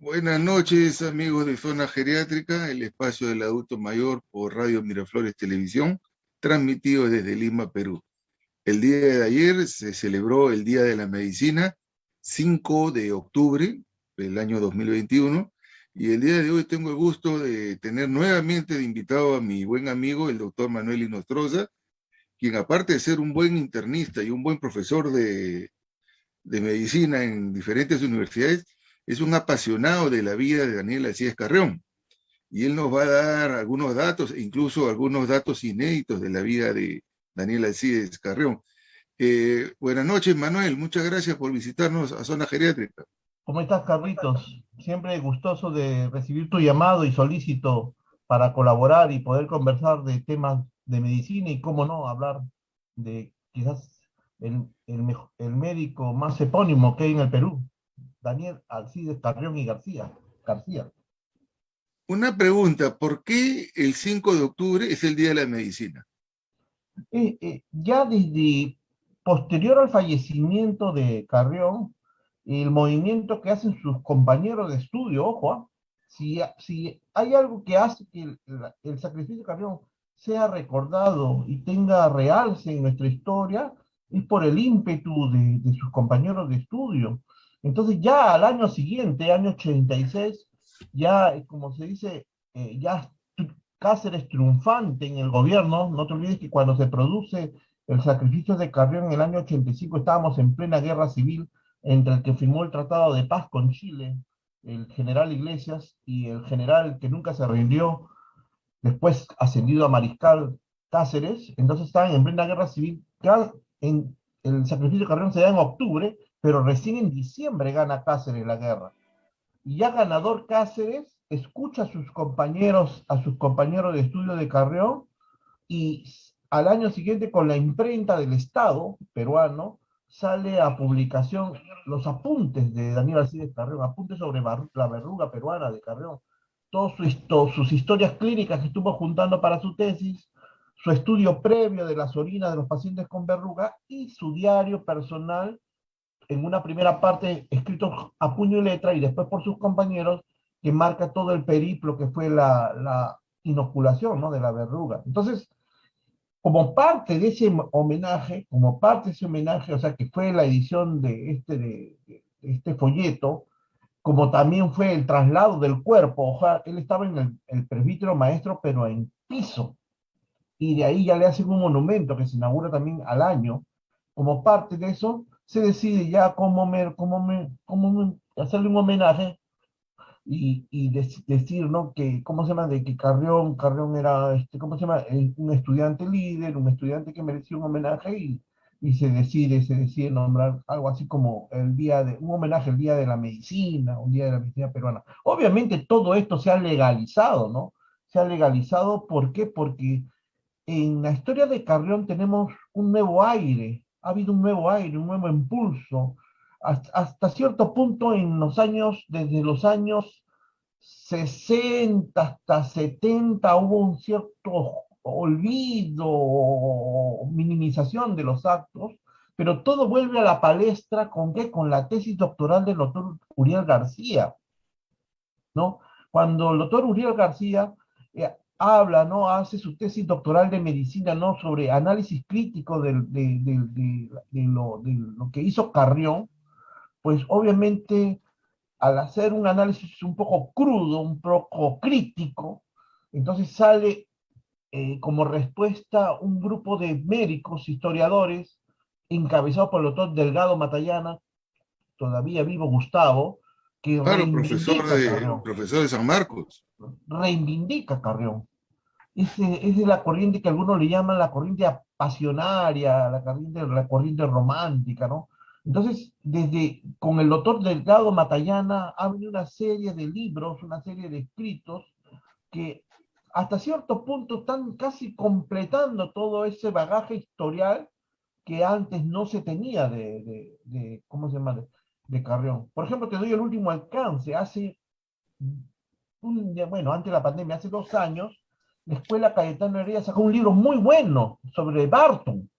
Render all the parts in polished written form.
Buenas noches, amigos de Zona Geriátrica, el espacio del adulto mayor por Radio Miraflores Televisión, transmitido desde Lima, Perú. El día de ayer se celebró el Día de la Medicina, 5 de octubre del año 2021, y el día de hoy tengo el gusto de tener nuevamente de invitado a mi buen amigo, el doctor Manuel Inostroza, quien aparte de ser un buen internista y un buen profesor de medicina en diferentes universidades, es un apasionado de la vida de Daniel Alcides Carrión. Y él nos va a dar algunos datos, e incluso algunos datos inéditos de la vida de Daniel Alcides Carrión. Buenas noches, Manuel. Muchas gracias por visitarnos a Zona Geriátrica. ¿Cómo estás, Carlitos? Siempre gustoso de recibir tu llamado y solícito para colaborar y poder conversar de temas de medicina y, cómo no, hablar de quizás el médico más epónimo que hay en el Perú, Daniel Alcides Carrión y García. Una pregunta, ¿por qué el 5 de octubre es el Día de la Medicina? Ya desde posterior al fallecimiento de Carrión, el movimiento que hacen sus compañeros de estudio, ojo, si hay algo que hace que el sacrificio de Carrión sea recordado y tenga realce en nuestra historia, es por el ímpetu de sus compañeros de estudio. Entonces ya al año siguiente, año 86, ya, como se dice, ya Cáceres triunfante en el gobierno. No te olvides que cuando se produce el sacrificio de Carrión en el año 85 estábamos en plena guerra civil entre el que firmó el Tratado de Paz con Chile, el general Iglesias, y el general que nunca se rindió, después ascendido a mariscal, Cáceres. Entonces estaban en plena guerra civil. Ya el sacrificio de Carrión se da en octubre, pero recién en diciembre gana Cáceres la guerra. Y ya ganador Cáceres escucha a sus compañeros de estudio de Carrión, y al año siguiente, con la imprenta del Estado peruano, sale a publicación los apuntes de Daniel Alcides Carrión, apuntes sobre la verruga peruana de Carrión, todas sus historias clínicas que estuvo juntando para su tesis, su estudio previo de las orinas de los pacientes con verruga y su diario personal, en una primera parte escrito a puño y letra y después por sus compañeros, que marca todo el periplo que fue la inoculación, ¿no?, de la verruga. Entonces, como parte de ese homenaje, o sea, que fue la edición de este folleto, como también fue el traslado del cuerpo. O sea, él estaba en el presbítero maestro, pero en piso, y de ahí ya le hacen un monumento que se inaugura también al año. Como parte de eso, se decide ya cómo hacerle un homenaje y decir, ¿no?, que, ¿cómo se llama?, de que Carrión era, ¿cómo se llama?, un estudiante líder, un estudiante que merecía un homenaje, y se decide nombrar algo así como un homenaje al Día de la Medicina, un Día de la Medicina peruana. Obviamente todo esto se ha legalizado, ¿no? Se ha legalizado, ¿por qué? Porque en la historia de Carrión tenemos un nuevo aire, ha habido un nuevo aire, un nuevo impulso. Hasta cierto punto, desde los años 60 hasta 70, hubo un cierto olvido o minimización de los actos, pero todo vuelve a la palestra. ¿Con qué? Con la tesis doctoral del doctor Uriel García, ¿no? Cuando el doctor Uriel García habla, ¿no?, hace su tesis doctoral de medicina, ¿no?, sobre análisis crítico de lo que hizo Carrión, pues obviamente, al hacer un análisis un poco crudo, un poco crítico, entonces sale como respuesta un grupo de médicos, historiadores, encabezado por el doctor Delgado Matallana, todavía vivo Gustavo, que Claro, reivindica a Carrión, profesor de San Marcos. reivindica a Carrión. Es de la corriente que algunos le llaman la corriente apasionaria, la corriente romántica, ¿no? Entonces, con el doctor Delgado Matallana ha habido una serie de libros, una serie de escritos que hasta cierto punto están casi completando todo ese bagaje historial que antes no se tenía ¿cómo se llama?, de Carrión. Por ejemplo, te doy el último alcance. Bueno, antes de la pandemia, hace 2 años, la Escuela Cayetano Heredia sacó un libro muy bueno sobre Barton,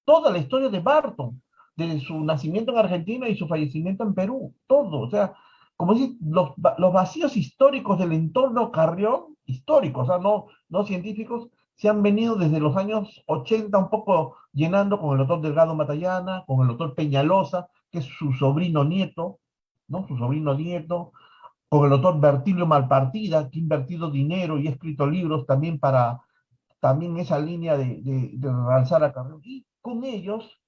toda la historia de Barton, desde su nacimiento en Argentina y su fallecimiento en Perú, todo. O sea, como dices, los vacíos históricos del entorno Carrión, históricos, o sea, no científicos, se han venido desde los años 80 un poco llenando con el doctor Delgado Matallana, con el doctor Peñalosa, que es su sobrino nieto, ¿no? Su sobrino nieto, con el doctor Bertilio Malpartida, que ha invertido dinero y ha escrito libros también para también esa línea de realzar a Carrión. Y con ellos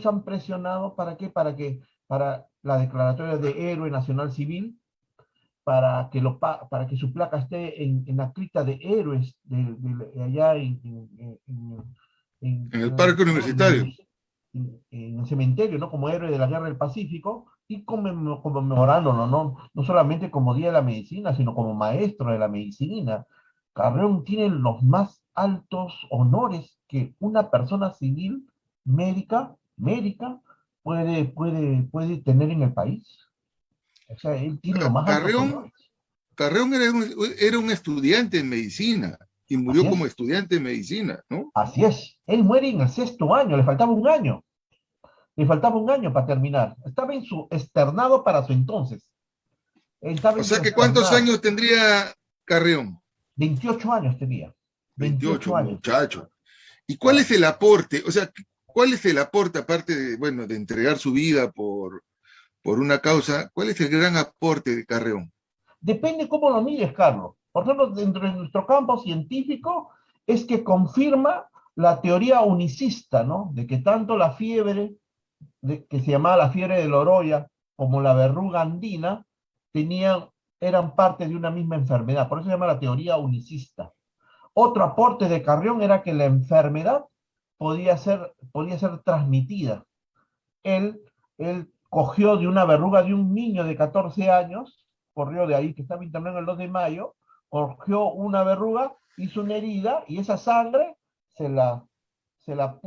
han presionado, ¿para qué? Para la declaratoria de héroe nacional civil, para que su placa esté en la cripta de héroes allá En el parque universitario. en el cementerio, ¿no? Como héroe de la Guerra del Pacífico, y conmemorándolo, no solamente como Día de la Medicina, sino como maestro de la medicina. Carrión tiene los más altos honores que una persona civil médica puede tener en el país. O sea, él tiene los más altos Carreón, honores. Carreón era un estudiante en medicina y Así murió como es, estudiante de medicina, ¿no? así es. Él muere en el sexto año, le faltaba un año. Le faltaba un año para terminar. Estaba en su externado para su entonces. Estaba O en su sea que ¿cuántos externado. años tendría Carreón? 28 años tenía. 28, 28 años. muchacho. ¿Y cuál es Claro. el aporte? O sea, ¿cuál es el aporte, aparte de, bueno, de entregar su vida por una causa? ¿Cuál es el gran aporte de Carreón? Depende cómo lo mires, Carlos. Por ejemplo, dentro de nuestro campo científico es que confirma la teoría unicista, ¿no? De que tanto la fiebre, que se llamaba la fiebre de Loroya, como la verruga andina, tenían, eran parte de una misma enfermedad. Por eso se llama la teoría unicista. Otro aporte de Carrión era que la enfermedad podía ser transmitida. Él cogió de una verruga de un niño de 14 años, corrió de ahí, que estaba internado el 2 de mayo, cogió una verruga, hizo una herida y esa sangre se la, se la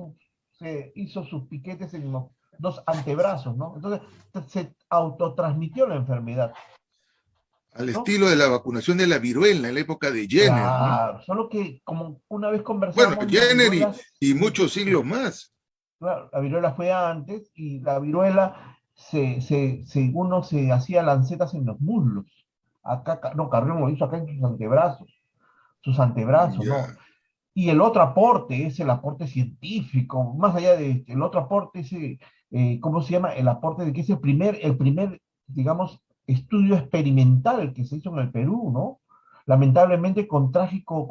se hizo sus piquetes en los dos antebrazos, ¿no? Entonces se autotransmitió la enfermedad, Al ¿no? estilo de la vacunación de la viruela en la época de Jenner, ¿no? Claro, solo que como una vez Bueno, conversamos, la Jenner viruela, y muchos siglos más. claro, la viruela fue antes y la viruela, uno se hacía lancetas en los muslos. Acá, no, Carrión lo hizo acá en sus antebrazos, ¿no? Ya. Y el otro aporte es el aporte científico, más allá de este, el otro aporte es, ¿cómo se llama? El aporte de que es el primer, digamos, estudio experimental que se hizo en el Perú, ¿no? Lamentablemente con trágico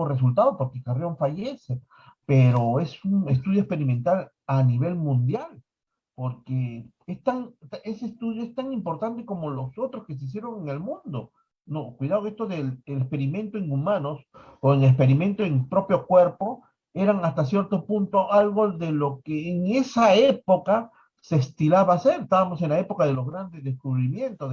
resultado, porque Carrión fallece, pero es un estudio experimental a nivel mundial, porque ese estudio es tan importante como los otros que se hicieron en el mundo. No, cuidado que esto del el experimento en humanos o en experimento en propio cuerpo eran hasta cierto punto algo de lo que en esa época se estilaba hacer. Estábamos en la época de los grandes descubrimientos,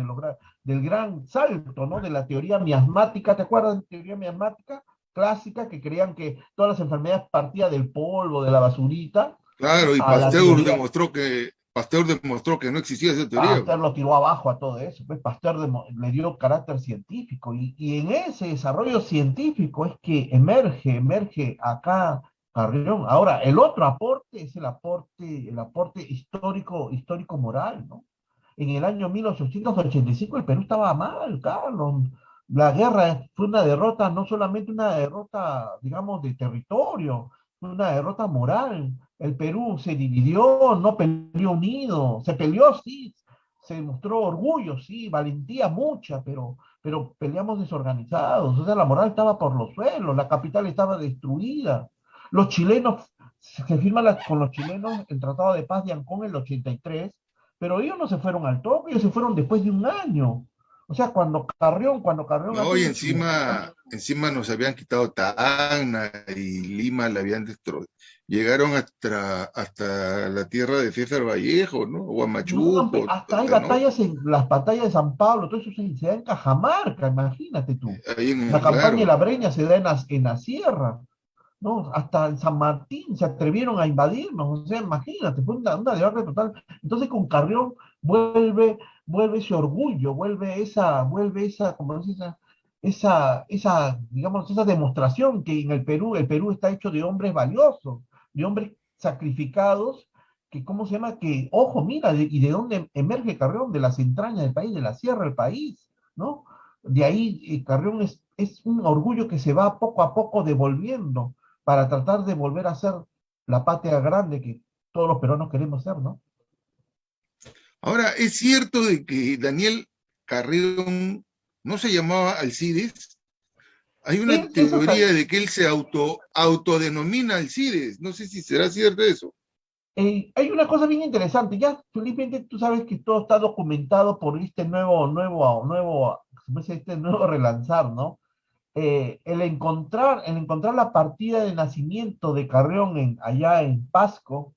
del gran salto, ¿no? De la teoría miasmática. ¿Te acuerdas de la teoría miasmática clásica que creían que todas las enfermedades partían del polvo, de la basurita? Claro, y A la teoría Pasteur demostró que no existía esa teoría, Pasteur pues. lo tiró abajo a todo eso, pues Pasteur le dio carácter científico y en ese desarrollo científico es que emerge acá Carrión. Ahora, el otro aporte es el aporte histórico moral, ¿no? En el año 1885 el Perú estaba mal, Carlos. La guerra fue una derrota, no solamente una derrota, digamos, de territorio, fue una derrota moral. El Perú se dividió, no peleó unido, se peleó, sí, se mostró orgullo, sí, valentía mucha, pero peleamos desorganizados. O sea, la moral estaba por los suelos, la capital estaba destruida. Los chilenos, se firma con los chilenos el Tratado de Paz de Ancón en el 83, pero ellos no se fueron al toque, ellos se fueron después de un año. O sea, cuando Carrión No, hace y su. encima nos habían quitado Tacna y Lima la habían destruido. Llegaron hasta la tierra de César Vallejo, ¿no? No, Huamachuco, hasta hay hasta no, batallas en las batallas de San Pablo, todo eso se da en Cajamarca, imagínate tú. ahí La campaña de claro. la Breña se da en la sierra, ¿no? Hasta en San Martín se atrevieron a invadirnos, o sea, imagínate, fue una derrota total. Entonces con Carrión vuelve ese orgullo, vuelve esa, como dice, digamos, esa demostración que en el Perú está hecho de hombres valiosos, de hombres sacrificados ¿cómo se llama? Que, ojo, mira, ¿y de dónde emerge Carrión? De las entrañas del país, de la sierra del país, ¿no? De ahí Carrión es un orgullo que se va poco a poco devolviendo para tratar de volver a ser la patria grande que todos los peruanos queremos ser, ¿no? Ahora, ¿es cierto de que Daniel Carrión no se llamaba Alcides? Hay una Eso teoría de que él se autodenomina Alcides. No sé si será cierto eso. hay una cosa bien interesante, ya felizmente tú sabes que todo está documentado por este este nuevo relanzar, ¿no? El encontrar la partida de nacimiento de Carrión allá en Pasco,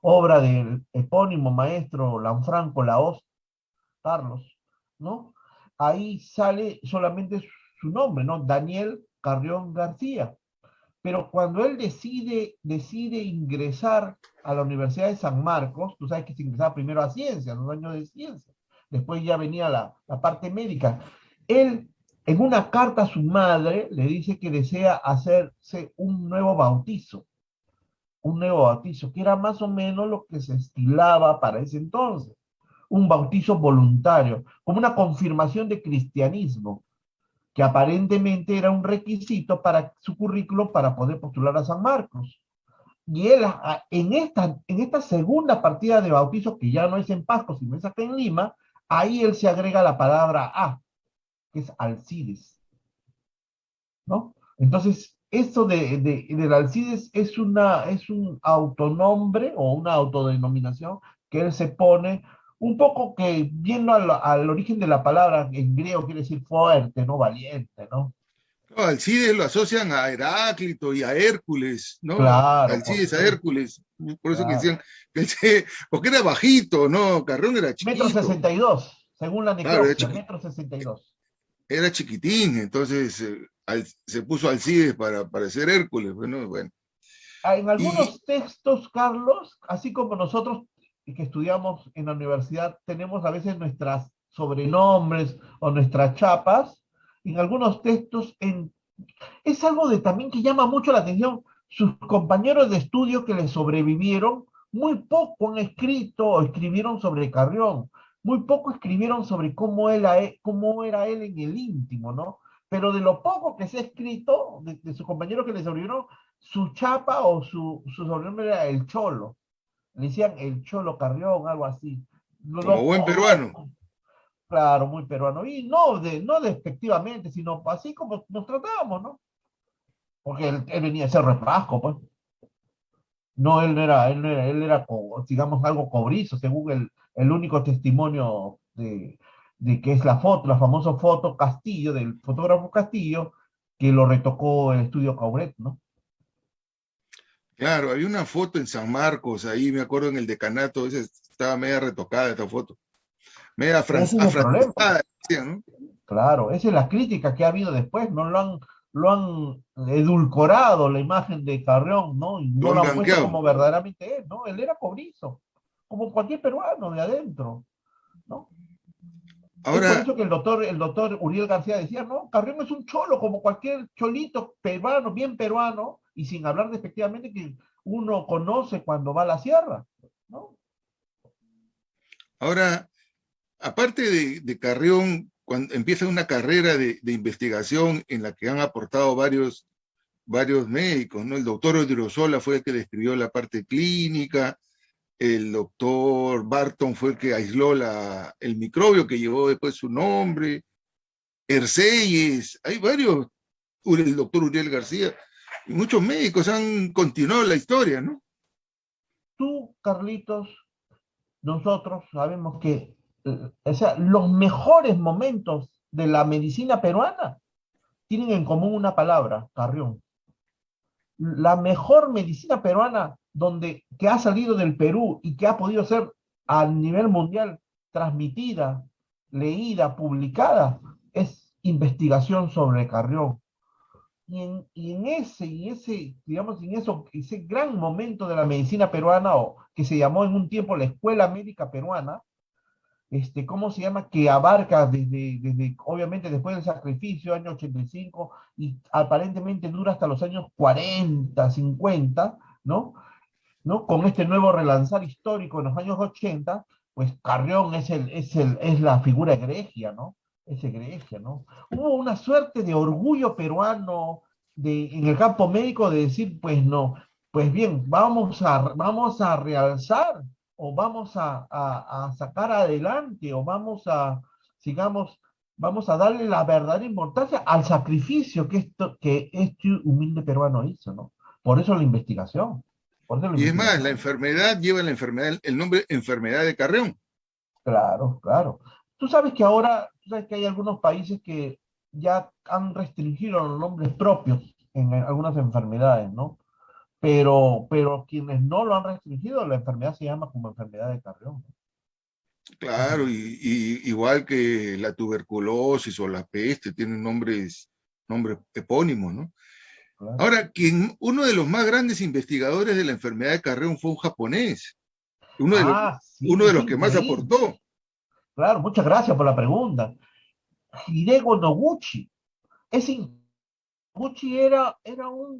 obra del epónimo maestro Lanfranco Laos, Carlos, ¿no? Ahí sale solamente su nombre, ¿no? Daniel Carrión García. Pero cuando él decide ingresar a la Universidad de San Marcos, tú sabes que se ingresaba primero a ciencias, los años de ciencias, después ya venía la parte médica. Él, en una carta a su madre, le dice que desea hacerse un nuevo bautizo, que era más o menos lo que se estilaba para ese entonces, un bautizo voluntario, como una confirmación de cristianismo que aparentemente era un requisito para su currículo para poder postular a San Marcos. Y él, en esta segunda partida de bautizo, que ya no es en Pasco, sino es acá en Lima, ahí él se agrega la palabra A, que es Alcides, ¿no? Entonces, esto del Alcides es un autonombre o una autodenominación que él se pone un poco que, viendo al origen de la palabra, en griego quiere decir fuerte, ¿no? Valiente, ¿no? No, Alcides lo asocian a Heráclito y a Hércules, ¿no? Claro, por Alcides a supuesto, Hércules. Por eso que claro. decían que porque era bajito, ¿no? Carrión era Metro chiquito. 62, según la Claro, necropsia, metro 62. era chiquitín, entonces se puso Alcides para parecer Hércules, bueno. En Y, algunos textos, Carlos, así como nosotros que estudiamos en la universidad, tenemos a veces nuestras sobrenombres o nuestras chapas, en algunos textos es algo de también que llama mucho la atención. Sus compañeros de estudio que le sobrevivieron, muy poco han escrito o escribieron sobre Carrión, muy poco escribieron sobre cómo era él en el íntimo, ¿no? Pero de lo poco que se ha escrito de sus compañeros que le sobrevivieron, su chapa o su sobrenombre era el Cholo. Le decían el Cholo Carrión, algo así. como buen peruano. Claro, muy peruano. Y no despectivamente, sino así como nos tratábamos, ¿no? Porque él venía a ser refrasco, pues. No, él era, digamos, algo cobrizo, según el único testimonio de que es la famosa foto Castillo, del fotógrafo Castillo, que lo retocó el estudio Cauret, ¿no? Claro, había una foto en San Marcos, ahí me acuerdo en el decanato, esa estaba media retocada esta foto, media Ese es el problema. afrancesada, decían, ¿no? Claro, esa es la crítica que ha habido después, no lo han edulcorado la imagen de Carrión, ¿no? Y Lo no han lo han puesto blanqueado. como verdaderamente es, ¿no? Él era cobrizo, como cualquier peruano de adentro, ¿no? Es por Ahora, eso que el doctor Uriel García decía, no, Carrión es un cholo, como cualquier cholito peruano, bien peruano, y sin hablar despectivamente que uno conoce cuando va a la sierra, ¿no? ahora, aparte de Carrión, cuando empieza una carrera de investigación en la que han aportado varios médicos, ¿no? El doctor Odriozola fue el que describió la parte clínica, el doctor Barton fue el que aisló el microbio que llevó después su nombre, Erceyes, hay varios, el doctor Uriel García, y muchos médicos han continuado la historia, ¿no? Tú, Carlitos, nosotros sabemos que, o sea, los mejores momentos de la medicina peruana tienen en común una palabra, Carrión. La mejor medicina peruana que ha salido del Perú y que ha podido ser a nivel mundial transmitida, leída, publicada, es investigación sobre Carrión. Digamos, ese gran momento de la medicina peruana, o que se llamó en un tiempo la Escuela Médica Peruana, ¿cómo se llama? Que abarca obviamente después del sacrificio, año 85, y aparentemente dura hasta los años 40, 50, ¿no? ¿no? Con este nuevo relanzar histórico en los años 80, pues Carrión es la figura egregia, ¿no? Es egregia, ¿no? Hubo una suerte de orgullo peruano en el campo médico de decir, pues no, pues bien, vamos a realzar o vamos a sacar adelante o sigamos, vamos a darle la verdadera importancia al sacrificio que este humilde peruano hizo, ¿no? Por eso la investigación. Por eso la Y es más, la investigación. enfermedad lleva la enfermedad, el nombre enfermedad de Carrión. Claro, claro. Tú sabes que hay algunos países que ya han restringido los nombres propios en algunas enfermedades, ¿no? Pero quienes no lo han restringido, la enfermedad se llama como enfermedad de Carrión. Claro, Ujú. y igual que la tuberculosis o la peste, tienen nombres epónimos, ¿no? Claro. Ahora, uno de los más grandes investigadores de la enfermedad de Carrión fue un japonés, uno de los, Ah, sí, uno de es los que más increíble. aportó. Claro, muchas gracias por la pregunta. Hidego Noguchi. Ese Noguchi era un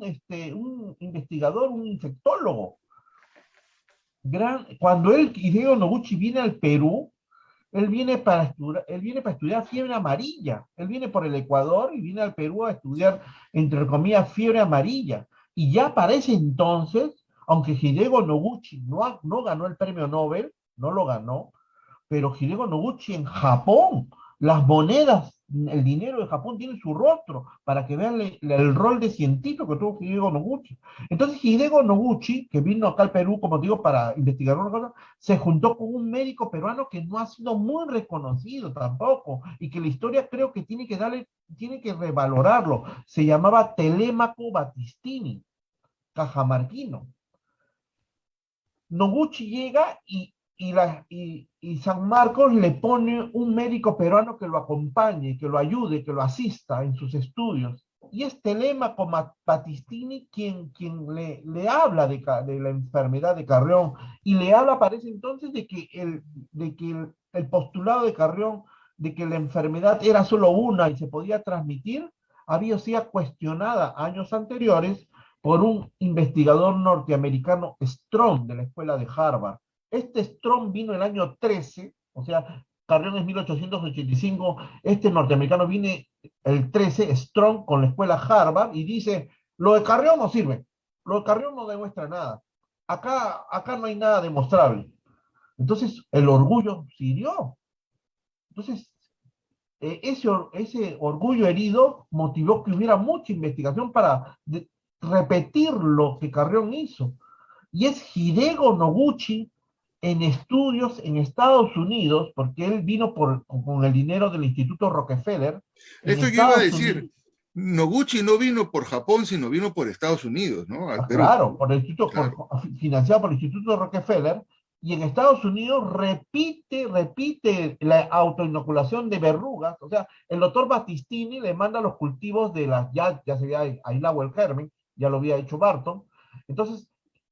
investigador, un infectólogo. Cuando Hideo Noguchi viene al Perú, él viene para estudiar fiebre amarilla. Él viene por el Ecuador y viene al Perú a estudiar, entre comillas, fiebre amarilla. Y ya para ese entonces, aunque Hideo Noguchi no ganó el premio Nobel, no lo ganó, pero Hideo Noguchi en Japón, las monedas, el dinero de Japón tiene su rostro para que vean el rol de científico que tuvo Hideo Noguchi. Entonces Hideo Noguchi, que vino acá al Perú, como digo, para investigar una cosa, se juntó con un médico peruano que no ha sido muy reconocido tampoco y que la historia creo que tiene que revalorarlo. Se llamaba Telémaco Battistini, cajamarquino. Noguchi llega y San Marcos le pone un médico peruano que lo acompañe, que lo ayude, que lo asista en sus estudios. Y es Telemaco Battistini quien le habla de la enfermedad de Carrión y le habla para ese entonces de que el postulado de Carrión de que la enfermedad era solo una y se podía transmitir, había sido cuestionada años anteriores por un investigador norteamericano, Strong, de la escuela de Harvard. Este Strong vino el año 13, o sea, Carrión es 1885, este norteamericano viene el 13, Strong, con la escuela Harvard, y dice, lo de Carrión no sirve, lo de Carrión no demuestra nada, acá no hay nada demostrable. Entonces, el orgullo siguió. Entonces, ese orgullo herido motivó que hubiera mucha investigación para repetir lo que Carrión hizo. Y es Hidego Noguchi en estudios en Estados Unidos, porque él vino con el dinero del Instituto Rockefeller, en Esto yo iba a Estados decir, Unidos, Noguchi no vino por Japón, sino vino por Estados Unidos, ¿no? Al Perú. claro, por el instituto, Claro. financiado por el Instituto Rockefeller, y en Estados Unidos repite la autoinoculación de verrugas. O sea, el doctor Battistini le manda los cultivos de ya se había aislado el germen, ya lo había hecho Barton. Entonces,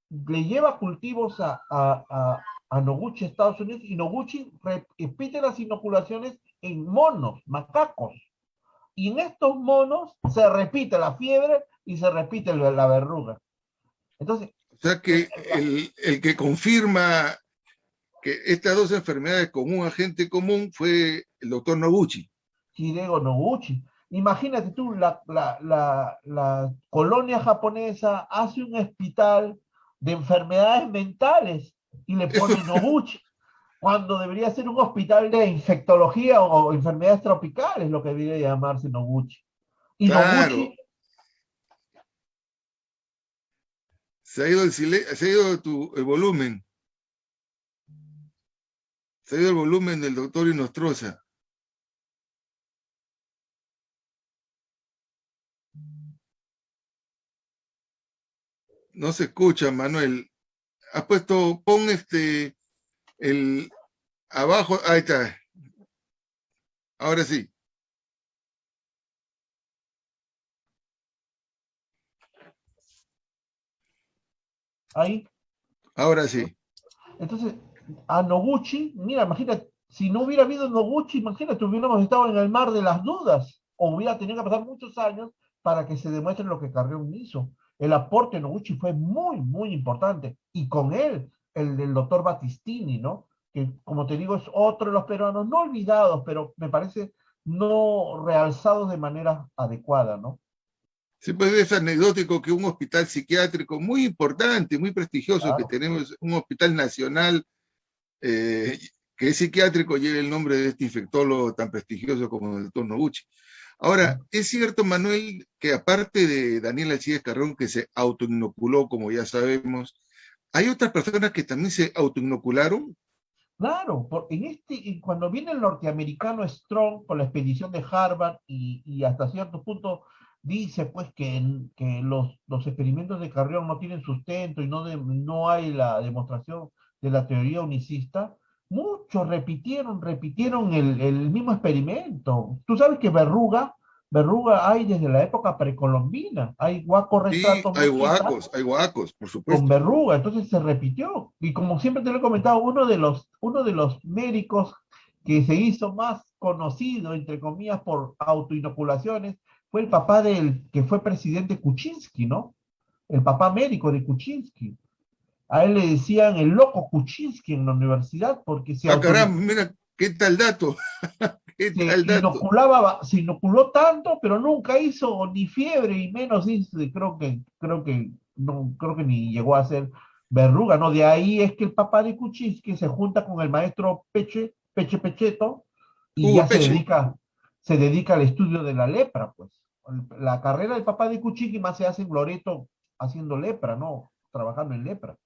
le lleva cultivos a Noguchi, Estados Unidos, y Noguchi repite las inoculaciones en monos, macacos. Y en estos monos se repite la fiebre y se repite la verruga. Entonces, O sea el, que el que confirma que estas dos enfermedades con un agente común fue el doctor Noguchi. Hideo Noguchi. Imagínate tú, la colonia japonesa hace un hospital de enfermedades mentales y le Eso, pone Noguchi, cuando debería ser un hospital de infectología o enfermedades tropicales, lo que debería llamarse Noguchi. Y claro, Noguchi, se ha ido el volumen, se ha ido el volumen del doctor Inostroza. No se escucha, Manuel. Has puesto, pon el abajo, ahí está, ahora sí, ahí, ahora sí. entonces, a Noguchi, mira, imagínate, si no hubiera habido Noguchi, imagínate, hubiéramos estado en el mar de las dudas, o hubiera tenido que pasar muchos años para que se demuestre lo que Carrión hizo. el aporte de Noguchi fue muy, muy importante. Y con él, el del doctor Battistini, ¿no? Que, como te digo, es otro de los peruanos, no olvidados, pero me parece no realzados de manera adecuada, ¿no? Sí, pues es anecdótico que un hospital psiquiátrico muy importante, muy prestigioso que Claro. tenemos, un hospital nacional eh, que es psiquiátrico, lleve el nombre de este infectólogo tan prestigioso como el doctor Noguchi. Ahora, ¿No? es cierto, Manuel, que aparte de Daniel Alcides Carrón, que se autoinoculó, como ya sabemos, hay otras personas que también se autoinocularon. Claro, cuando viene el norteamericano Strong con la expedición de Harvard y hasta cierto punto dice pues que los experimentos de Carrión no tienen sustento y no hay la demostración de la teoría unicista, muchos repitieron el mismo experimento. Tú sabes que verruga hay desde la época precolombina, hay guacos Sí, retratos mexicas hay huacos, por con supuesto. verruga, entonces se repitió. Y como siempre te lo he comentado, uno de los médicos que se hizo más conocido, entre comillas, por autoinoculaciones, fue el papá del que fue presidente Kuczynski, ¿no? El papá médico de Kuczynski. A él le decían el loco Kuczynski en la universidad porque Ah, caramba, mira, qué tal dato, qué se tal dato. inoculó tanto, pero nunca hizo ni fiebre y menos hizo, creo que ni llegó a ser verruga, ¿no? De ahí es que el papá de Kuczynski se junta con el maestro Pecheto, y Hugo ya Peche, se dedica al estudio de la lepra, pues. La carrera del papá de Kuczynski más se hace en Loreto haciendo lepra, ¿no? Trabajando en lepra.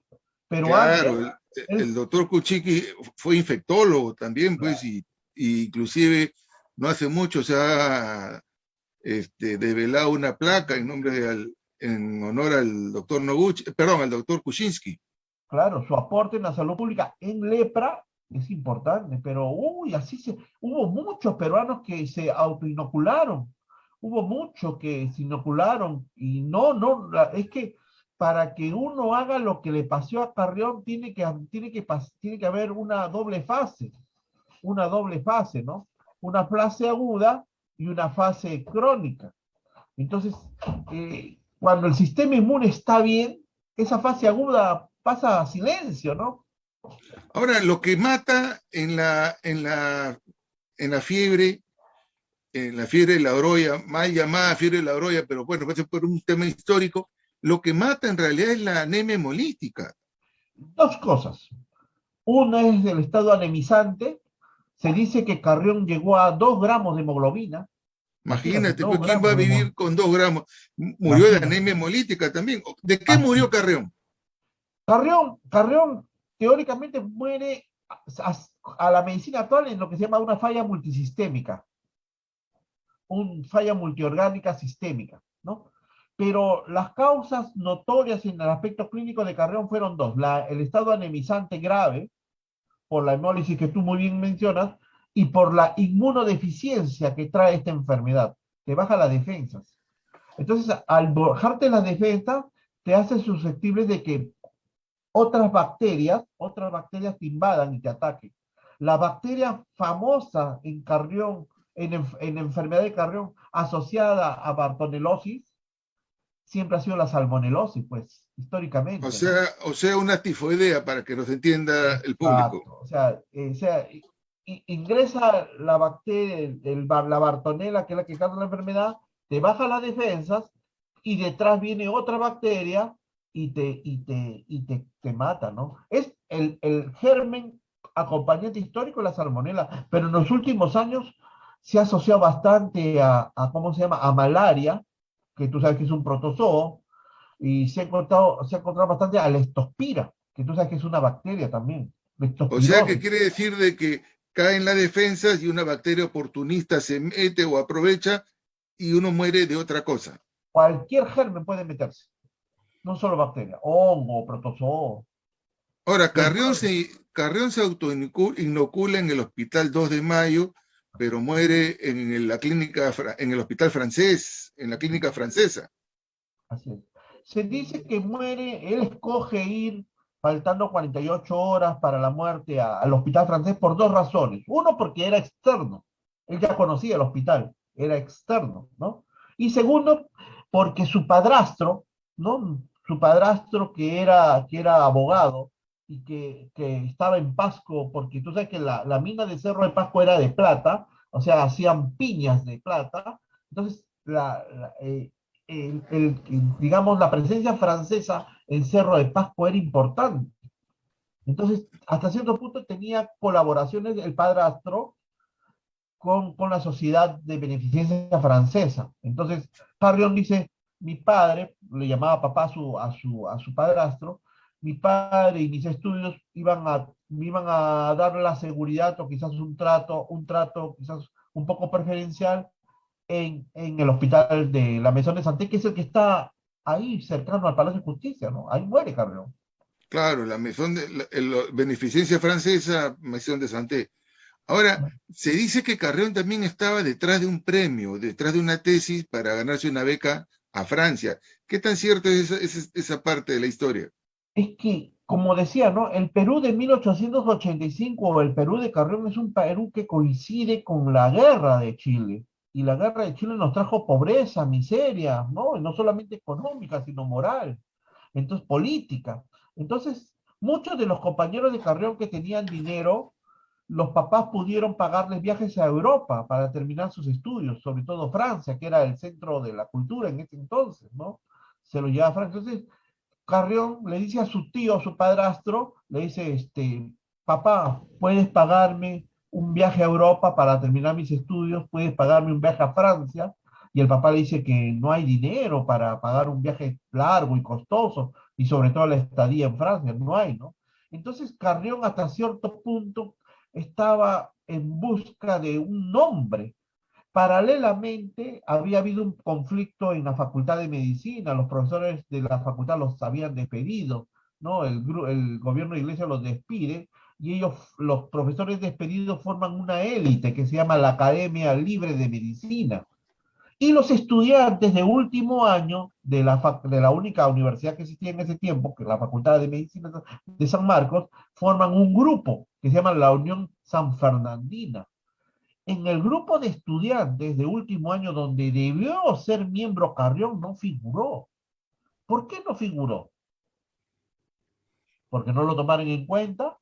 Pero antes, claro, el él, doctor Kuchiki fue infectólogo también, pues, y inclusive no hace mucho se ha develado una placa en honor al doctor Noguchi, perdón, al doctor Kuczynski. claro, su aporte en la salud pública en lepra es importante, pero uy, hubo muchos peruanos que se autoinocularon, hubo muchos que se inocularon y es que para que uno haga lo que le pasó a Carrión tiene que haber una doble fase, ¿no? Una fase aguda y una fase crónica. Entonces, cuando el sistema inmune está bien, esa fase aguda pasa a silencio, ¿no? Ahora, lo que mata en la fiebre, en la fiebre de la broya, mal llamada fiebre de la broya, pero bueno, puede ser por un tema histórico, lo que mata en realidad es la anemia hemolítica. Dos cosas. Una es del estado anemizante. Se dice que Carrión llegó a 2 gramos de hemoglobina. Imagínate, Imagínate, 2 pues, ¿quién va gramos a de vivir hemoglobina. con 2 gramos? Murió de Imagínate. anemia hemolítica también. ¿De qué Así. murió Carrión? Carrión teóricamente muere a la medicina actual en lo que se llama una falla multisistémica, una falla multiorgánica sistémica, ¿no? Pero las causas notorias en el aspecto clínico de Carrión fueron dos: el estado anemizante grave, por la hemólisis que tú muy bien mencionas, y por la inmunodeficiencia que trae esta enfermedad. Te baja las defensas. Entonces, al bajarte las defensas, te hace susceptible de que otras bacterias te invadan y te ataquen. La bacteria famosa en Carrión, en enfermedad de Carrión, asociada a bartonelosis, siempre ha sido la salmonelosis, pues, O históricamente, ¿no? sea, o sea, una tifoidea para que nos entienda el público. Exacto. O sea, ingresa la bacteria, la bartonela, que es la que causa la enfermedad, te baja las defensas y detrás viene otra bacteria y te mata, ¿no? Es el germen acompañante histórico de la salmonela, pero en los últimos años se ha asociado bastante ¿cómo se llama? A malaria, que tú sabes que es un protozoo, y se ha encontrado bastante a leptospira, que tú sabes que es una bacteria también, O sea, que leptospirosis. quiere decir de que caen las defensas y una bacteria oportunista se mete o aprovecha y uno muere de otra cosa. Cualquier germen puede meterse, no solo bacteria, hongo, protozoo, Ahora, de Carrión se autoinocula en el Hospital 2 de Mayo, pero muere la clínica, en el hospital francés, en la clínica francesa. así es. Se dice que muere, él escoge ir faltando 48 horas para la muerte al hospital francés por dos razones. Uno, porque era externo, él ya conocía el hospital, era externo, ¿no? Y segundo, porque su padrastro ¿no? Su padrastro que era abogado y que estaba en Pasco, porque tú sabes que la mina de Cerro de Pasco era de plata, o sea, hacían piñas de plata. Entonces, digamos, la presencia francesa en Cerro de Pasco era importante. Entonces, hasta cierto punto tenía colaboraciones el padrastro con la sociedad de beneficencia francesa. Entonces, Carrión dice, mi padre, le llamaba papá a su padrastro, mi padre y mis estudios me iban a dar la seguridad o quizás un trato quizás un poco preferencial en el hospital de la Maison de Santé, que es el que está ahí cercano al Palacio de Justicia, ¿no? Ahí muere Carrión. Claro, la Maison de Beneficencia Francesa, Maison de Santé. Ahora, se dice que Carrión también estaba detrás de un premio, detrás de una tesis para ganarse una beca a Francia. ¿Qué tan cierto es esa parte de la historia? Es que, como decía, ¿no? El Perú de 1885 o el Perú de Carrión es un Perú que coincide con la guerra de Chile. Y la guerra de Chile nos trajo pobreza, miseria, ¿no? Y no solamente económica, sino moral, entonces política. Entonces, muchos de los compañeros de Carrión que tenían dinero, los papás pudieron pagarles viajes a Europa para terminar sus estudios, sobre todo Francia, que era el centro de la cultura en ese entonces, ¿no? Se lo llevaba a Francia. Entonces, Carrión le dice a su tío, a su padrastro, le dice, papá, ¿puedes pagarme un viaje a Europa para terminar mis estudios? ¿Puedes pagarme un viaje a Francia? Y el papá le dice que no hay dinero para pagar un viaje largo y costoso, y sobre todo la estadía en Francia, no hay, ¿no? Entonces Carrión hasta cierto punto estaba en busca de un nombre. Paralelamente, había habido un conflicto en la Facultad de Medicina, los profesores de la facultad los habían despedido, ¿no? El gobierno de Iglesia los despide y ellos, los profesores despedidos, forman una élite que se llama la Academia Libre de Medicina. Y los estudiantes de último año de la única universidad que existía en ese tiempo, que es la Facultad de Medicina de San Marcos, forman un grupo que se llama la Unión San Fernandina. En el grupo de estudiantes de último año donde debió ser miembro Carrión no figuró. ¿Por qué no figuró? Porque no lo tomaron en cuenta,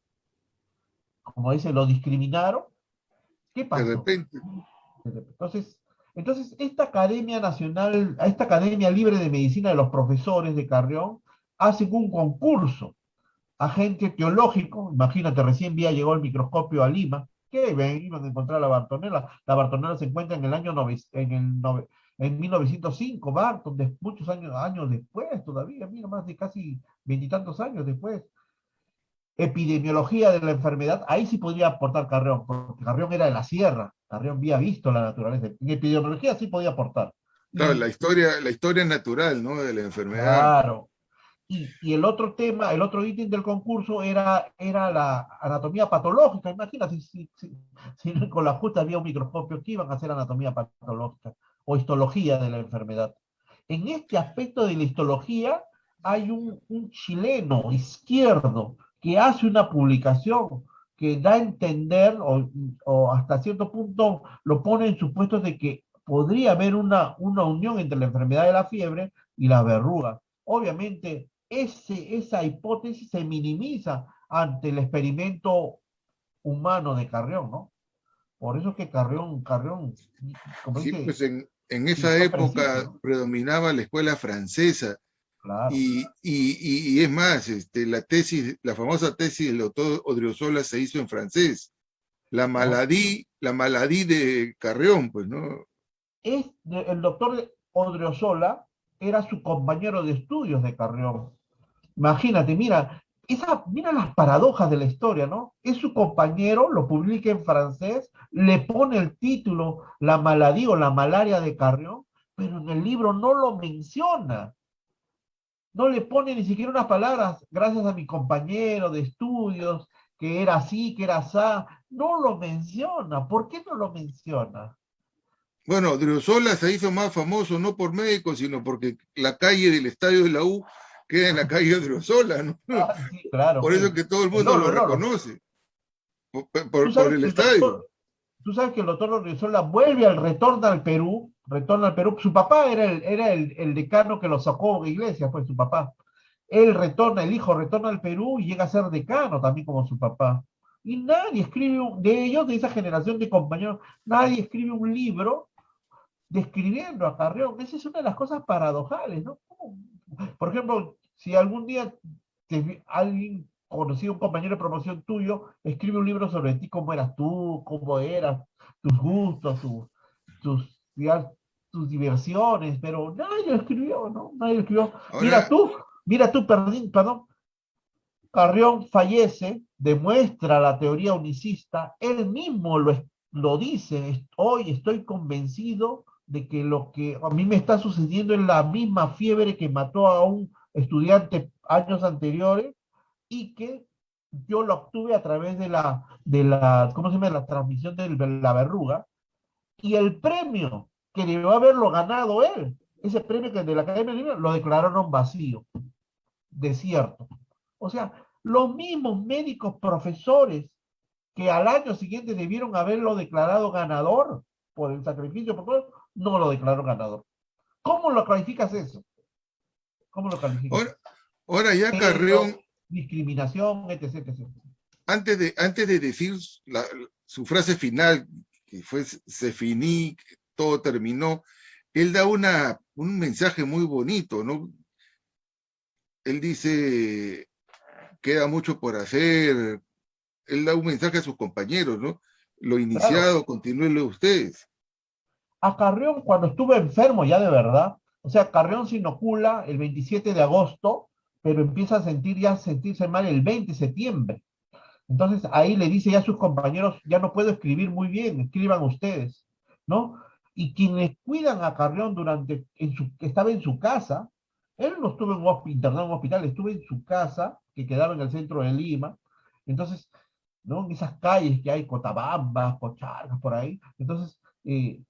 como dice, lo discriminaron. ¿Qué De pasó? repente, Entonces, entonces esta Academia Nacional, esta Academia Libre de Medicina de los profesores de Carrión, hacen un concurso. Agente teológico, imagínate, recién llegó el microscopio a Lima, que iban a encontrar la Bartonella. La Bartonella se encuentra en el año en 1905, Barton, muchos años después todavía, mira, más de casi veintitantos años después. Epidemiología de la enfermedad, ahí sí podría aportar Carrión, porque Carrión era de la sierra, Carrión había visto la naturaleza. En epidemiología sí podía aportar. claro, Y la historia natural, ¿no? De la enfermedad. claro, y el otro tema, el otro ítem del concurso era la anatomía patológica. Imagínate si con la justa había un microscopio que iban a hacer anatomía patológica o histología de la enfermedad. En este aspecto de la histología hay un chileno izquierdo que hace una publicación que da a entender o hasta cierto punto lo pone en supuestos de que podría haber una unión entre la enfermedad de la fiebre y la verruga. Obviamente, esa hipótesis se minimiza ante el experimento humano de Carrión, ¿no? Por eso es que Carrión, como Sí, dice, pues en y esa fue preciso, época ¿no? predominaba la escuela francesa Claro. y es más, la famosa tesis del doctor Odriozola se hizo en francés. ¿No? La maladie de Carrión, pues, ¿no? El doctor Odriozola era su compañero de estudios de Carrión. Imagínate, mira las paradojas de la historia, ¿no? Es su compañero, lo publica en francés, le pone el título La maladie o la malaria de Carrión, pero en el libro no lo menciona. No le pone ni siquiera unas palabras, gracias a mi compañero de estudios, que era así, que era así. No lo menciona. ¿Por qué no lo menciona? Bueno, Odriozola se hizo más famoso no por médico, sino porque la calle del estadio de la U queda en la calle Odriozola, ¿no? Ah, sí, claro, Por eso pues. que todo el El mundo lo Lolo, el Lolo. reconoce, Tú por sabes el que el doctor, estadio. tú sabes que el doctor Odriozola vuelve retorna al Perú. Su papá era el decano que lo sacó de Iglesias, pues su papá. Él retorna, el hijo retorna al Perú y llega a ser decano también como su papá. Y nadie escribe, de ellos, de esa generación de compañeros, nadie escribe un libro describiendo a Carrión. Esa es una de las cosas paradojales, ¿no? Por ejemplo, si algún día alguien conocido, un compañero de promoción tuyo, escribe un libro sobre ti, cómo eras tú, cómo eras, tus gustos, digamos, tus diversiones, pero nadie lo escribió, ¿no? Nadie lo escribió. Ahora, Mira tú, perdón, Carrión fallece, demuestra la teoría unicista, él mismo lo dice, hoy estoy convencido de que lo que a mí me está sucediendo es la misma fiebre que mató a un estudiante años anteriores y que yo lo obtuve a través ¿cómo se llama? La transmisión de la verruga, y el premio que debió haberlo ganado él, ese premio que de la Academia de Libros, lo declararon vacío, desierto. O sea, los mismos médicos profesores que al año siguiente debieron haberlo declarado ganador por el sacrificio, no lo declararon ganador. ¿Cómo lo calificas eso? ¿Cómo lo calificas? Ahora ya Pero, Carrión, discriminación, etc, etc. antes de decir su frase final, que fue se finí, todo terminó, él da un mensaje muy bonito, ¿no? Él dice, queda mucho por hacer, él da un mensaje a sus compañeros, ¿no? Lo Claro, iniciado, continúenlo ustedes. a Carrión cuando estuvo enfermo ya de verdad, o sea, Carrión se inocula el 27 de agosto, pero empieza a sentirse mal el 20 de septiembre. Entonces ahí le dice ya a sus compañeros, ya no puedo escribir muy bien, escriban ustedes, ¿no? Y quienes cuidan a Carrión estaba en su casa, él no estuvo internado en un hospital, estuvo en su casa, que quedaba en el centro de Lima, entonces, ¿no? En esas calles que hay, Cotabambas, Cochargas, por ahí, eh,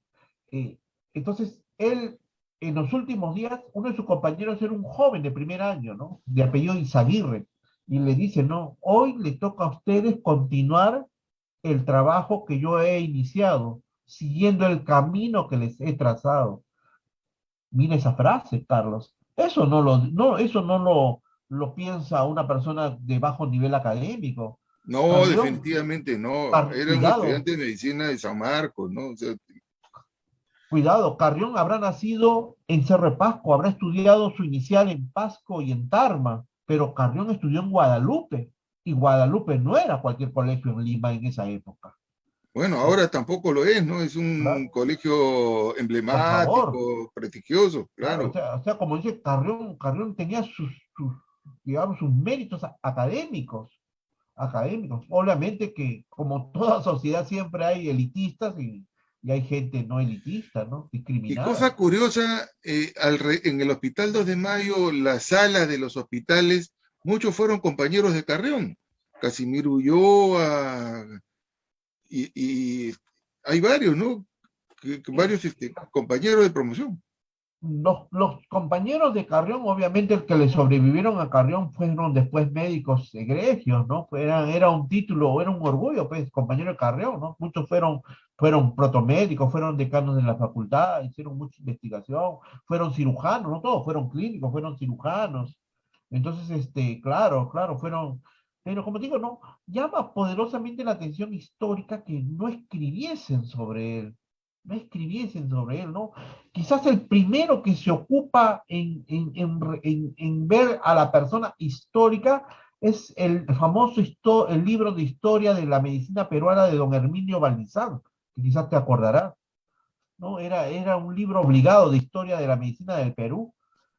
eh, entonces él, en los últimos días, uno de sus compañeros era un joven de primer año, ¿no? De apellido Izaguirre, y le dice, no, hoy le toca a ustedes continuar el trabajo que yo he iniciado, siguiendo el camino que les he trazado. Mira esa frase, Carlos. Eso no lo piensa una persona de bajo nivel académico. No, Carrión, definitivamente no. Era un cuidado, estudiante de medicina de San Marcos, ¿no? O sea, cuidado, Carrión habrá nacido en Cerro de Pasco, habrá estudiado su inicial en Pasco y en Tarma, pero Carrión estudió en Guadalupe, y Guadalupe no era cualquier colegio en Lima en esa época. bueno, ¿No? ahora tampoco lo es, ¿no? Es un Claro, colegio por favor. emblemático, prestigioso, Claro, claro. como dice Carrión tenía digamos, sus méritos académicos. Obviamente que, como toda sociedad, siempre hay elitistas y hay gente no elitista, ¿no? Y cosa Discriminada. curiosa, en el Hospital 2 de Mayo, las salas de los hospitales, muchos fueron compañeros de Carrión. Casimiro Ulloa, y hay varios, ¿no? Sí, Varios compañeros de promoción. los compañeros de Carrión, obviamente, el que le sobrevivieron a Carrión fueron después médicos egregios, ¿no? Era un título, era un orgullo, pues, compañero de Carrión, ¿no? Muchos fueron protomédicos, fueron decanos de la facultad, hicieron mucha investigación, fueron cirujanos, no todos fueron clínicos, fueron cirujanos. Entonces, claro, pero como digo, no, llama poderosamente la atención histórica que no escribiesen sobre él, ¿no? Quizás el primero que se ocupa en ver a la persona histórica es el famoso el libro de historia de la medicina peruana de don Herminio Valdizán, que quizás te acordarás, ¿no? Era un libro obligado de historia de la medicina del Perú.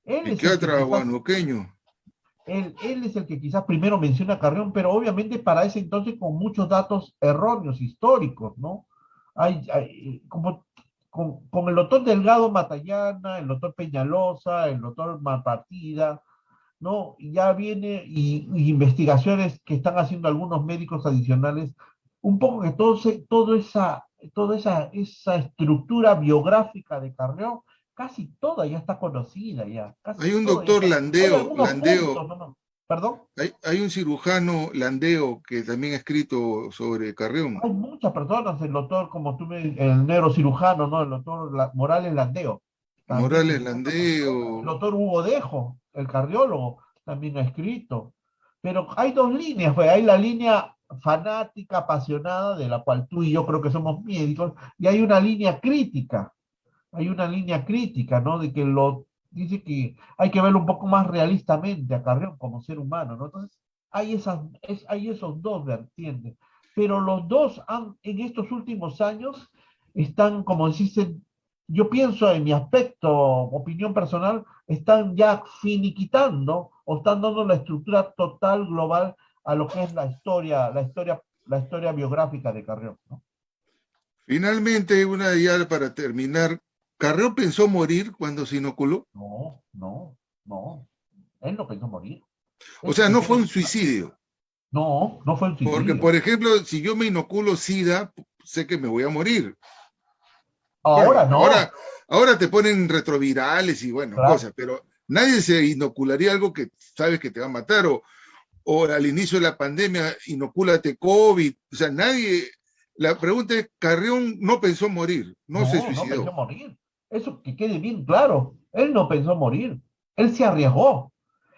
Él es el que Psiquiatra quizás, guanuqueño. él es el que quizás primero menciona a Carrión, pero obviamente para ese entonces con muchos datos erróneos históricos, ¿no? Como con el doctor Delgado Matallana, el doctor Peñalosa, el doctor Malpartida, ¿no? Y ya viene y investigaciones que están haciendo algunos médicos adicionales, un poco que toda esa estructura biográfica de Carrión, casi toda ya está conocida ya, casi Hay un toda ya doctor está. Hay Landeo, algunos Landeo, puntos, ¿no? ¿Perdón? Hay un cirujano landeo que también ha escrito sobre Carrión. Hay muchas personas, el doctor, como tú el neurocirujano, ¿no? El doctor Morales Landeo, también Morales escrito sobre el tema. El Landeo. doctor Hugo Dejo, el cardiólogo, también ha escrito. Pero hay dos líneas, pues hay la línea fanática, apasionada, de la cual tú y yo creo que somos médicos, y hay una línea crítica, ¿no? De que dice que hay que verlo un poco más realistamente a Carrión como ser humano, ¿no? Entonces, hay esos dos vertientes, pero los dos en estos últimos años están, como dicen, yo pienso en mi aspecto, opinión personal, están ya finiquitando o están dando la estructura total global a lo que es la historia biográfica de Carrión, ¿no? Finalmente, una ya para terminar, Carrión pensó morir cuando se inoculó. No, no, no. Él no pensó morir. O Él sea, no pensó fue morir. un suicidio. No, no fue un Porque, suicidio. por ejemplo, si yo me inoculo SIDA, sé que me voy a morir. Bueno, Ahora no, ahora te ponen retrovirales y bueno, claro. cosas, pero nadie se inocularía algo que sabes que te va a matar, o al inicio de la pandemia, inocúlate COVID. O sea, nadie. La pregunta es: Carrión no pensó morir, no se No, no pensó suicidó. morir. Eso que quede bien claro. Él no pensó morir. Él se arriesgó.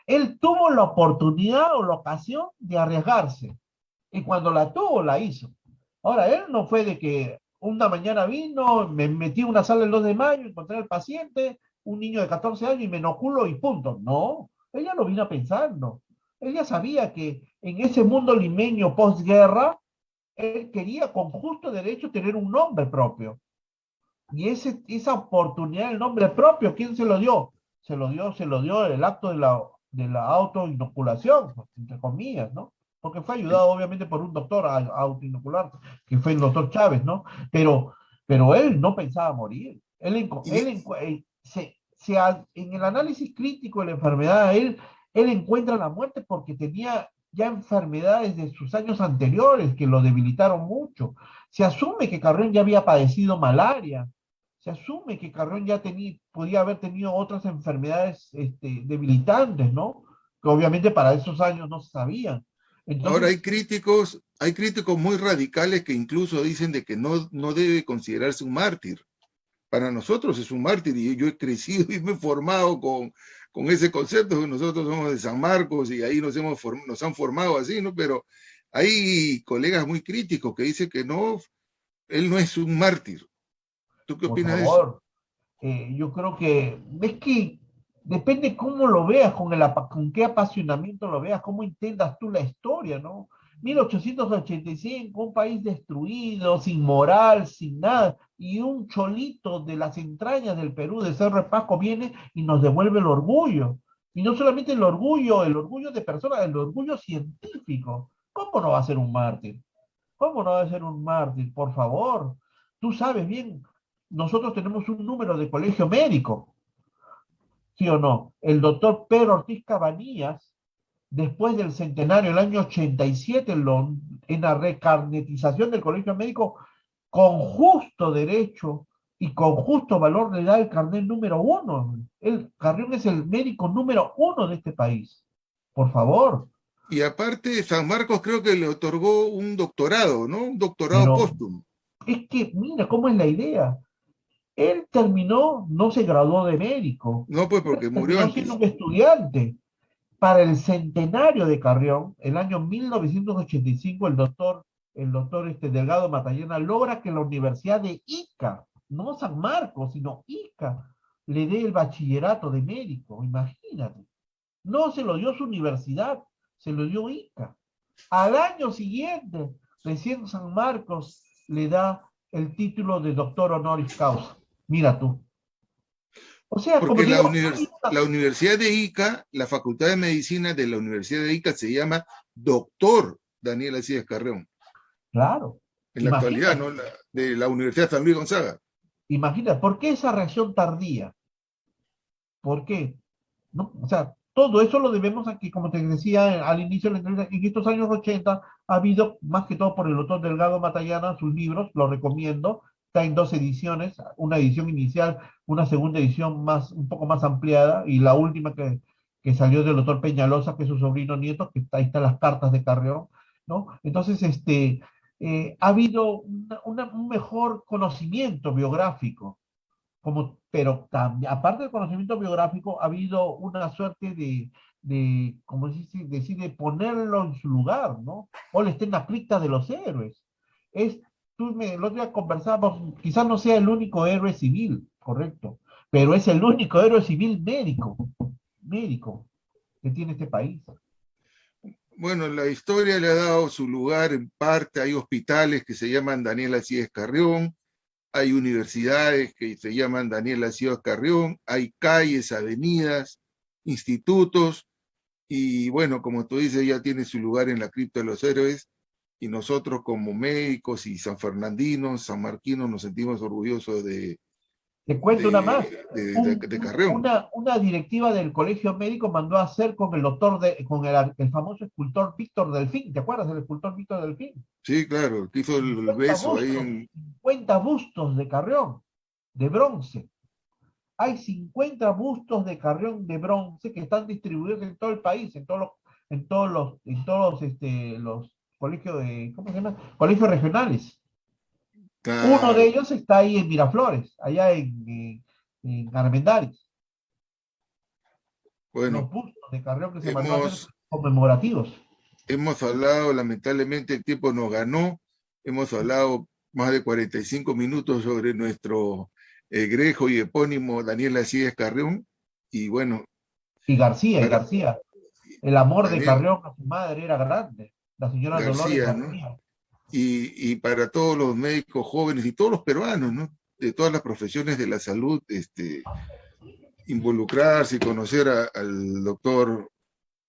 Él tuvo la oportunidad o la ocasión de arriesgarse. Y cuando la tuvo, la hizo. Ahora, él no fue de que una mañana vino, me metí en una sala el 2 de mayo, encontré al paciente, un niño de 14 años y me inoculo y punto. No, ella lo vino pensando. Ella sabía que en ese mundo limeño posguerra, él quería con justo derecho tener un nombre propio. Y esa oportunidad, el nombre propio, ¿quién se lo dio? Se lo dio el acto de la autoinoculación, pues, entre comillas, ¿no? Porque fue ayudado obviamente por un doctor a autoinocular, que fue el doctor Chávez, ¿no? Pero, pero él no pensaba morir. Y, En el análisis crítico de la enfermedad, él encuentra la muerte porque tenía ya enfermedades de sus años anteriores que lo debilitaron mucho. Se asume que Carrión ya había padecido malaria, se asume que Carrión ya podía haber tenido otras enfermedades debilitantes, ¿no? Que obviamente para esos años no se sabían. ahora Entonces, hay críticos muy radicales que incluso dicen de que no debe considerarse un mártir. Para nosotros es un mártir y yo he crecido y me he formado con ese concepto. Nosotros somos de San Marcos y ahí nos han formado así, ¿no? Pero hay colegas muy críticos que dicen que no, él no es un mártir. ¿Tú qué por opinas de eso? favor, yo creo que es que depende cómo lo veas, con qué apasionamiento lo veas, cómo entiendas tú la historia, ¿no? 1885, un país destruido, sin moral, sin nada, y un cholito de las entrañas del Perú, de Cerro de Pasco, viene y nos devuelve el orgullo. Y no solamente el orgullo de personas, el orgullo científico. ¿Cómo no va a ser un mártir? ¿Cómo no va a ser un mártir? Por favor, tú sabes bien, nosotros tenemos un número de colegio médico, ¿sí o no? El doctor Pedro Ortiz Cabanillas, después del centenario, el año 87, en la recarnetización del colegio médico, con justo derecho y con justo valor le da el carnet número uno. El Carrión es el médico número uno de este país. Por favor, Y aparte, San Marcos creo que le otorgó un doctorado, ¿no? Un doctorado pero póstumo. es que mira cómo es la idea. Él terminó, no se graduó de médico, No, pues porque murió terminó siendo antes. un estudiante. Para el centenario de Carrión, el año 1985, el doctor Delgado Matallana logra que la Universidad de Ica, no San Marcos, sino Ica, le dé el bachillerato de médico, imagínate. No se lo dio su universidad, se lo dio Ica. Al año siguiente, recién San Marcos le da el título de doctor honoris causa. Mira tú. O sea, como Porque te digo, hay la Universidad de Ica, la Facultad de Medicina de la Universidad de Ica se llama Doctor Daniel Alcides Carrión, claro, en la actualidad, imagínate, ¿no? De la Universidad San Luis Gonzaga. imagínate, ¿por qué esa reacción tardía? ¿Por qué? ¿No? O sea, todo eso lo debemos aquí, como te decía al inicio de la entrevista, en estos años 80 ha habido, más que todo por el doctor Delgado Matallana, sus libros, los recomiendo, está en dos ediciones, una edición inicial, una segunda edición un poco más ampliada, y la última que salió del doctor Peñalosa, que es su sobrino nieto, que ahí están las cartas de Carrión, ¿no? Entonces, ha habido un mejor conocimiento biográfico, pero también, aparte del conocimiento biográfico, ha habido una suerte como se dice, de ponerlo en su lugar, ¿no? Hoy está en la cripta de los héroes. Es, el otro día conversábamos, quizás no sea el único héroe civil, correcto, pero es el único héroe civil médico que tiene este país. Bueno, la historia le ha dado su lugar en parte. Hay hospitales que se llaman Daniel Alcides Carrión, hay universidades que se llaman Daniel Alcides Carrión, hay calles, avenidas, institutos, y bueno, como tú dices, ya tiene su lugar en la cripta de los héroes, y nosotros como médicos y sanfernandinos, sanmarquinos, nos sentimos orgullosos Te cuento una más. de Carrión. Una directiva del colegio médico mandó a hacer con el doctor, con el famoso escultor Víctor Delfín. ¿Te acuerdas del escultor Víctor Delfín? Sí, claro, que hizo el beso bustos, ahí en... 50 bustos de Carrión, de bronce. Hay 50 bustos de Carrión de bronce que están distribuidos en todo el país, en todos los colegios ¿cómo se llama? Colegios regionales. Claro. Uno de ellos está ahí en Miraflores, allá en Armendáriz. Bueno, los bustos de Carrión que se mandó a hacer conmemorativos. Hemos hablado, lamentablemente el tiempo nos ganó, hemos hablado más de 45 minutos sobre nuestro egrejo y epónimo Daniel Alcides Carrión, y bueno. Y García. El amor Daniel, de Carrión a su madre era grande, la señora García, Dolores García. ¿no? Y para todos los médicos jóvenes y todos los peruanos, ¿no? De todas las profesiones de la salud, involucrarse y conocer al doctor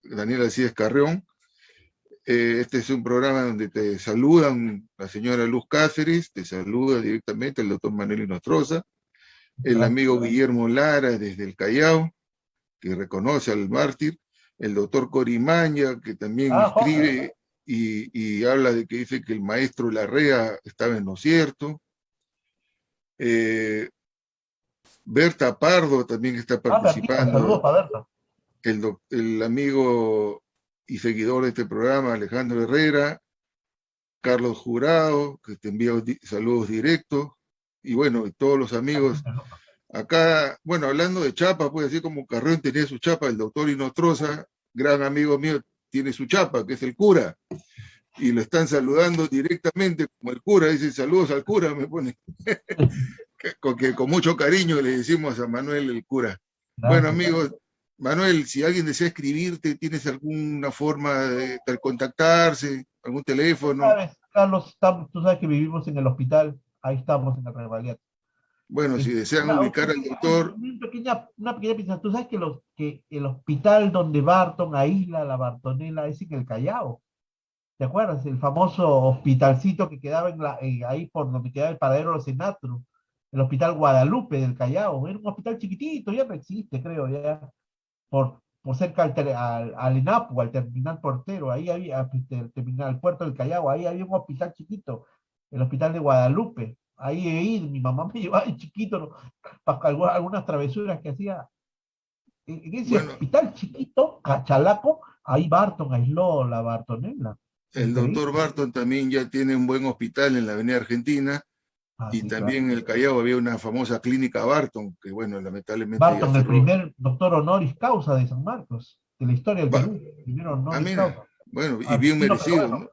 Daniel Alcides Carrión. Este es un programa donde te saludan la señora Luz Cáceres, te saluda directamente el doctor Manuel Inostroza, el amigo Guillermo Lara desde el Callao, que reconoce al mártir, el doctor Corimaña, que también escribe y habla de que dice que el maestro Larrea estaba en lo cierto. Berta Pardo también está participando. Saludos para Berta. El amigo y seguidor de este programa, Alejandro Herrera, Carlos Jurado, que te envía saludos directos, y bueno, y todos los amigos. Acá, bueno, hablando de chapa, pues así como Carrión tenía su chapa, el doctor Inostroza, gran amigo mío, tiene su chapa, que es el cura, y lo están saludando directamente como el cura, dice saludos al cura, me pone, que con mucho cariño le decimos a Manuel el cura. Bueno, amigos, Manuel, si alguien desea escribirte, ¿tienes alguna forma de contactarse? ¿Algún teléfono? ¿Sabes, Carlos? Tú sabes que vivimos en el hospital, ahí estamos en el Revaliat. Bueno, si desean ubicar al doctor... Una pequeña pista. Tú sabes que el hospital donde Barton aísla la Bartonela es en el Callao. ¿Te acuerdas? El famoso hospitalcito que quedaba ahí por donde quedaba el paradero de los Senatru. El hospital Guadalupe del Callao. Era un hospital chiquitito, ya no existe, creo, ya. Por cerca al ENAPU, al terminal portero, ahí había, al puerto del Callao, ahí había un hospital chiquito, el hospital de Guadalupe. Ahí he ido, mi mamá me llevaba de chiquito, ¿no? Para algunas travesuras que hacía. En ese hospital chiquito, Cachalaco, ahí Barton aisló la Bartonella. El doctor Barton también ya tiene un buen hospital en la Avenida Argentina, y sí, también claro. En el Callao había una famosa clínica Barton, que bueno, lamentablemente... Barton, el primer doctor honoris causa de San Marcos, de la historia del Perú. Primero honoris causa. Bueno, y bien merecido, ¿no?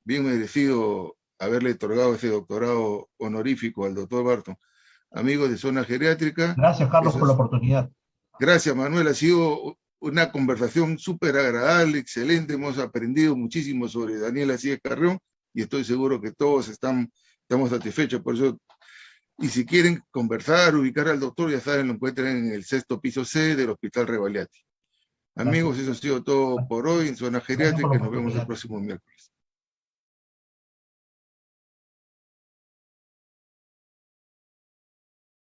Bien merecido haberle otorgado ese doctorado honorífico al doctor Barton. Amigos de Zona Geriátrica. Gracias, Carlos, por la oportunidad. Gracias, Manuel. Ha sido una conversación súper agradable, excelente. Hemos aprendido muchísimo sobre Daniel Alcides Carrión y estoy seguro que todos estamos satisfechos por eso. Y si quieren conversar, ubicar al doctor, ya saben, lo encuentran en el 6º piso C del Hospital Revaliati. Amigos, eso ha sido todo por hoy en Zona Geriátrica. Nos vemos el próximo miércoles.